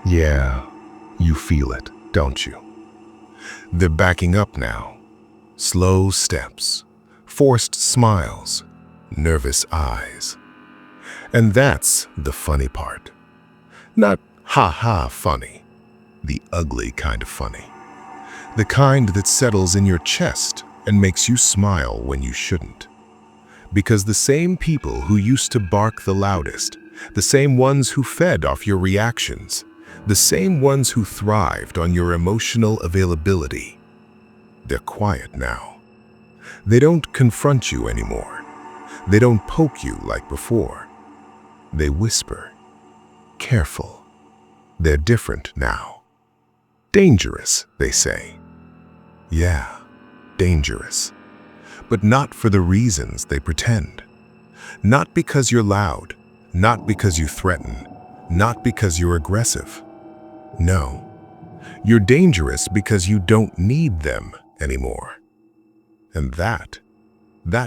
Yeah, you feel it, don't you? They're backing up now. Slow steps, forced smiles, nervous eyes. And that's the funny part. Not ha-ha funny, the ugly kind of funny. The kind that settles in your chest and makes you smile when you shouldn't. Because the same people who used to bark the loudest, the same ones who fed off your reactions, the same ones who thrived on your emotional availability, they're quiet now. They don't confront you anymore. They don't poke you like before. They whisper. Careful. They're different now. Dangerous, they say. Yeah, dangerous. But not for the reasons they pretend. Not because you're loud, not because you threaten, not because you're aggressive. No, you're dangerous because you don't need them anymore. And that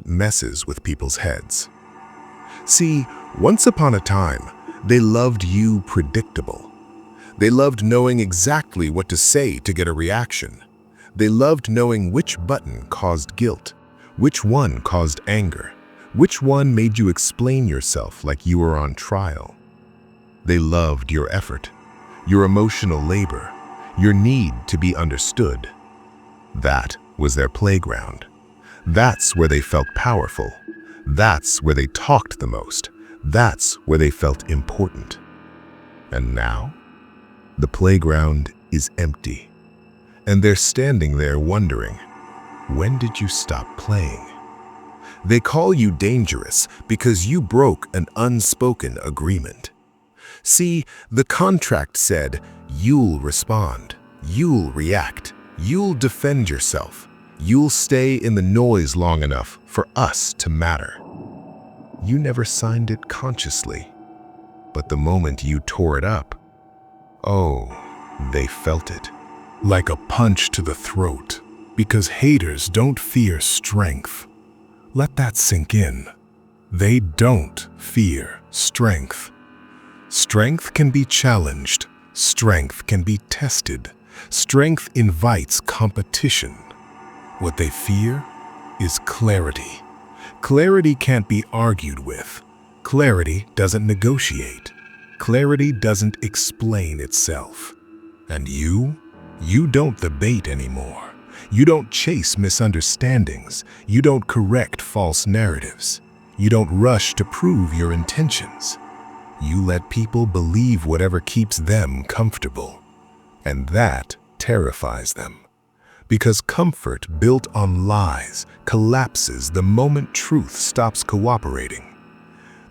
messes with people's heads. See, once upon a time, they loved you predictable. They loved knowing exactly what to say to get a reaction. They loved knowing which button caused guilt, which one caused anger, which one made you explain yourself like you were on trial. They loved your effort, your emotional labor, your need to be understood. That was their playground. That's where they felt powerful. That's where they talked the most. That's where they felt important. And now, the playground is empty. And they're standing there wondering, when did you stop playing? They call you dangerous because you broke an unspoken agreement. See, the contract said, you'll respond, you'll react, you'll defend yourself, you'll stay in the noise long enough for us to matter. You never signed it consciously, but the moment you tore it up, oh, they felt it. Like a punch to the throat, because haters don't fear strength. Let that sink in. They don't fear strength. Strength can be challenged. Strength can be tested. Strength invites competition. What they fear is clarity. Clarity can't be argued with. Clarity doesn't negotiate. Clarity doesn't explain itself. And you don't debate anymore. You don't chase misunderstandings. You don't correct false narratives. You don't rush to prove your intentions. You let people believe whatever keeps them comfortable. And that terrifies them. Because comfort built on lies collapses the moment truth stops cooperating.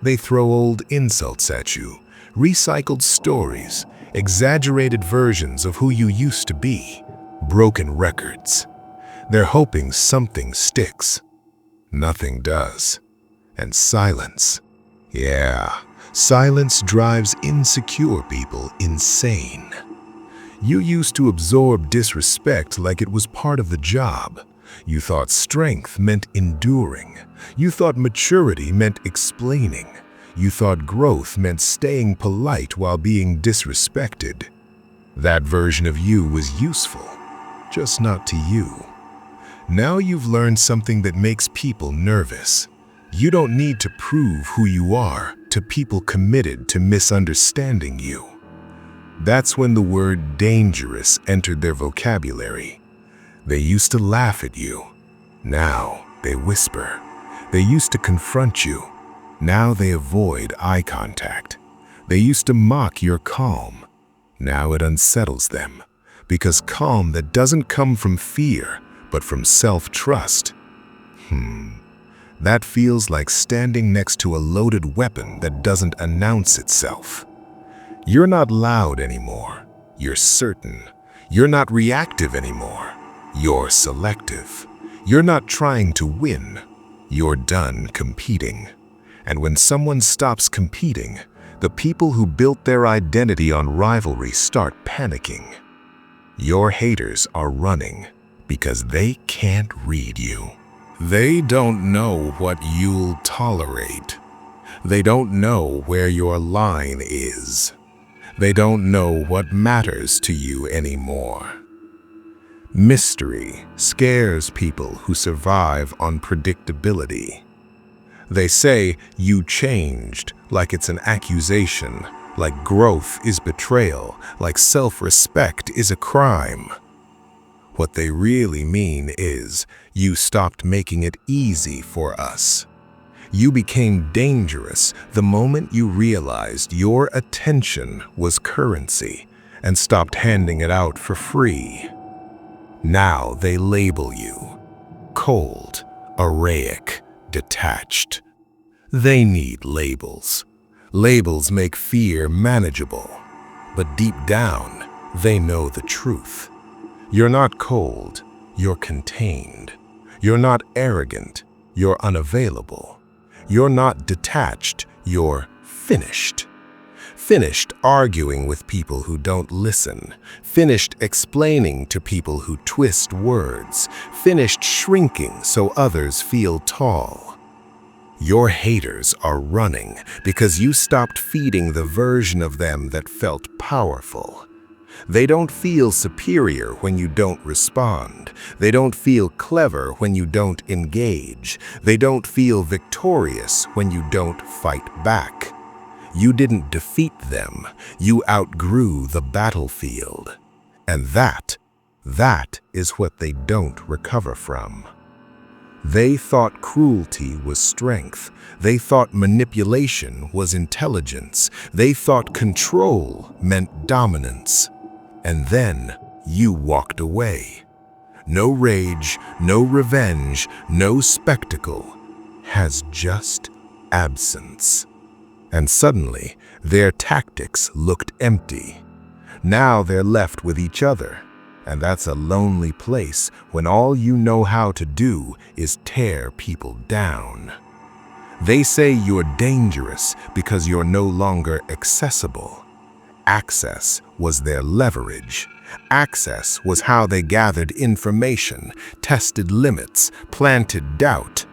They throw old insults at you, recycled stories, exaggerated versions of who you used to be, broken records. They're hoping something sticks. Nothing does. And silence. Yeah, silence drives insecure people insane. You used to absorb disrespect like it was part of the job. You thought strength meant enduring. You thought maturity meant explaining. You thought growth meant staying polite while being disrespected. That version of you was useful, just not to you. Now you've learned something that makes people nervous. You don't need to prove who you are to people committed to misunderstanding you. That's when the word dangerous entered their vocabulary. They used to laugh at you. Now they whisper. They used to confront you. Now they avoid eye contact. They used to mock your calm. Now it unsettles them, because calm that doesn't come from fear, but from self-trust. That feels like standing next to a loaded weapon that doesn't announce itself. You're not loud anymore. You're certain. You're not reactive anymore. You're selective. You're not trying to win. You're done competing. And when someone stops competing, the people who built their identity on rivalry start panicking. Your haters are running because they can't read you. They don't know what you'll tolerate. They don't know where your line is. They don't know what matters to you anymore. Mystery scares people who survive on predictability. They say you changed like it's an accusation, like growth is betrayal, like self-respect is a crime. What they really mean is you stopped making it easy for us. You became dangerous the moment you realized your attention was currency and stopped handing it out for free. Now they label you cold, archaic, detached. They need labels. Labels make fear manageable, but deep down, they know the truth. You're not cold, you're contained. You're not arrogant, you're unavailable. You're not detached, you're finished. Finished arguing with people who don't listen. Finished explaining to people who twist words. Finished shrinking so others feel tall. Your haters are running because you stopped feeding the version of them that felt powerful. They don't feel superior when you don't respond. They don't feel clever when you don't engage. They don't feel victorious when you don't fight back. You didn't defeat them. You outgrew the battlefield. And that is what they don't recover from. They thought cruelty was strength. They thought manipulation was intelligence. They thought control meant dominance. And then you walked away. No rage, no revenge, no spectacle. Has just absence. And suddenly, their tactics looked empty. Now they're left with each other. And that's a lonely place when all you know how to do is tear people down. They say you're dangerous because you're no longer accessible. Access was their leverage. Access was how they gathered information, tested limits, planted doubt.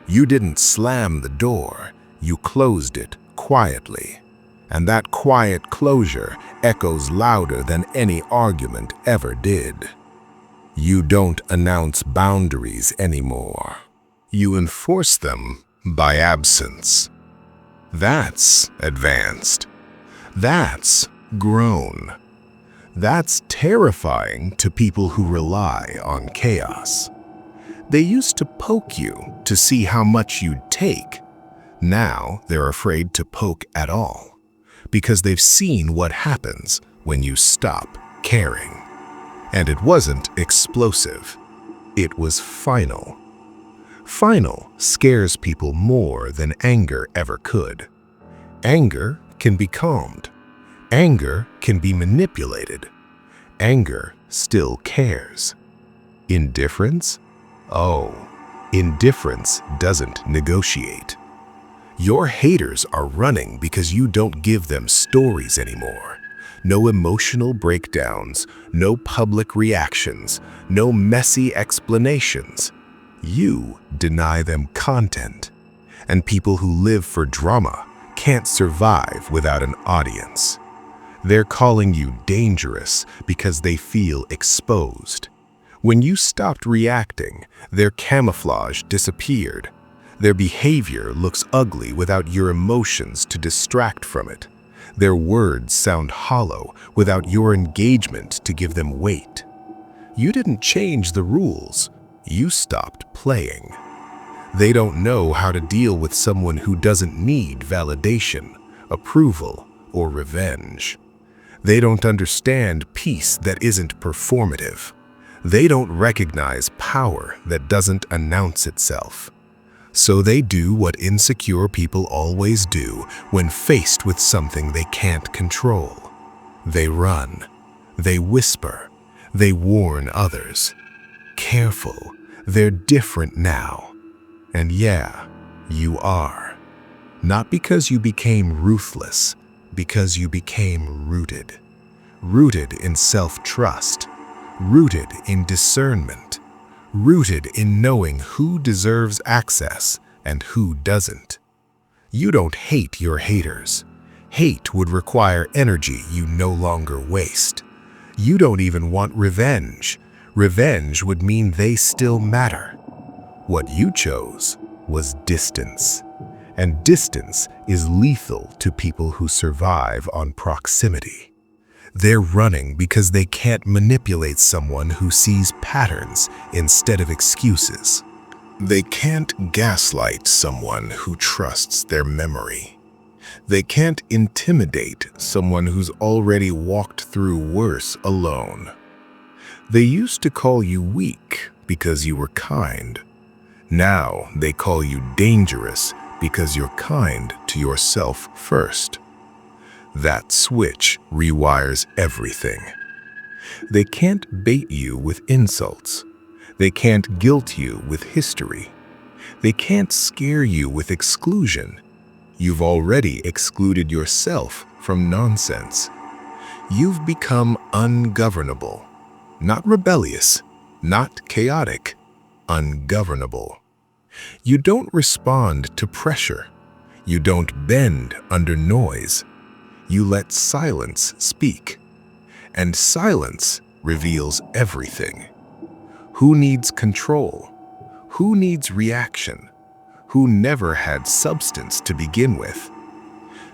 You didn't slam the door, you closed it quietly. And that quiet closure echoes louder than any argument ever did. You don't announce boundaries anymore. You enforce them by absence. That's advanced. That's grown. That's terrifying to people who rely on chaos. They used to poke you to see how much you'd take. Now they're afraid to poke at all, because they've seen what happens when you stop caring. And it wasn't explosive. It was final. Final scares people more than anger ever could. Anger can be calmed. Anger can be manipulated. Anger still cares. Indifference? Oh, indifference doesn't negotiate. Your haters are running because you don't give them stories anymore. No emotional breakdowns, no public reactions, no messy explanations. You deny them content. And people who live for drama can't survive without an audience. They're calling you dangerous because they feel exposed. When you stopped reacting, their camouflage disappeared. Their behavior looks ugly without your emotions to distract from it. Their words sound hollow without your engagement to give them weight. You didn't change the rules, you stopped playing. They don't know how to deal with someone who doesn't need validation, approval, or revenge. They don't understand peace that isn't performative. They don't recognize power that doesn't announce itself. So they do what insecure people always do when faced with something they can't control. They run. They whisper. They warn others. Careful, they're different now. And yeah, you are. Not because you became ruthless, because you became rooted. Rooted in self-trust. Rooted in discernment. Rooted in knowing who deserves access and who doesn't. You don't hate your haters. Hate would require energy you no longer waste. You don't even want revenge. Revenge would mean they still matter. What you chose was distance. And distance is lethal to people who survive on proximity. They're running because they can't manipulate someone who sees patterns instead of excuses. They can't gaslight someone who trusts their memory. They can't intimidate someone who's already walked through worse alone. They used to call you weak because you were kind. Now they call you dangerous because you're kind to yourself first. That switch rewires everything. They can't bait you with insults. They can't guilt you with history. They can't scare you with exclusion. You've already excluded yourself from nonsense. You've become ungovernable. Not rebellious, not chaotic, ungovernable. You don't respond to pressure. You don't bend under noise. You let silence speak. And silence reveals everything. Who needs control? Who needs reaction? Who never had substance to begin with?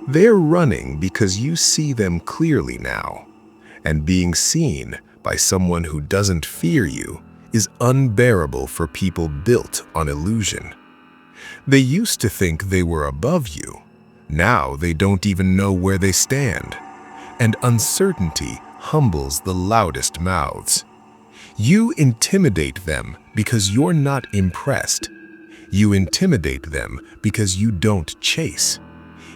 They're running because you see them clearly now. And being seen by someone who doesn't fear you is unbearable for people built on illusion. They used to think they were above you. Now they don't even know where they stand. And uncertainty humbles the loudest mouths. You intimidate them because you're not impressed. You intimidate them because you don't chase.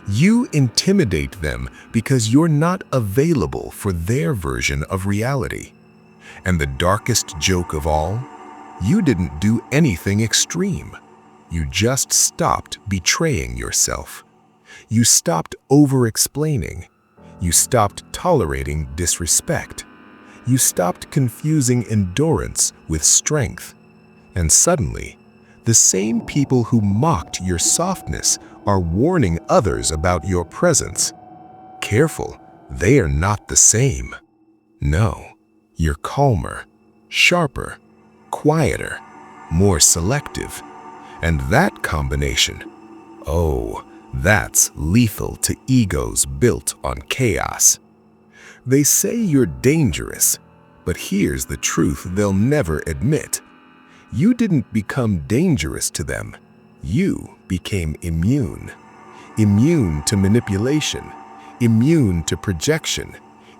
You intimidate them because you're not available for their version of reality. And the darkest joke of all, you didn't do anything extreme. You just stopped betraying yourself. You stopped over-explaining. You stopped tolerating disrespect. You stopped confusing endurance with strength. And suddenly, the same people who mocked your softness are warning others about your presence. Careful, they are not the same. No, you're calmer, sharper, quieter, more selective. And that combination, oh, that's lethal to egos built on chaos. They say you're dangerous, but here's the truth they'll never admit. You didn't become dangerous to them. You became immune. Immune to manipulation, immune to projection,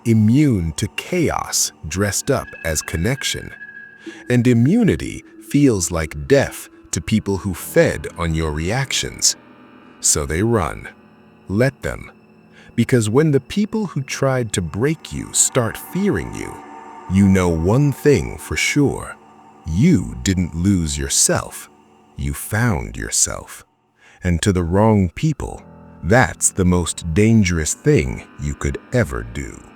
immune to chaos dressed up as connection. And immunity feels like death to people who fed on your reactions. So they run. Let them. Because when the people who tried to break you start fearing you, you know one thing for sure. You didn't lose yourself. You found yourself. And to the wrong people, that's the most dangerous thing you could ever do.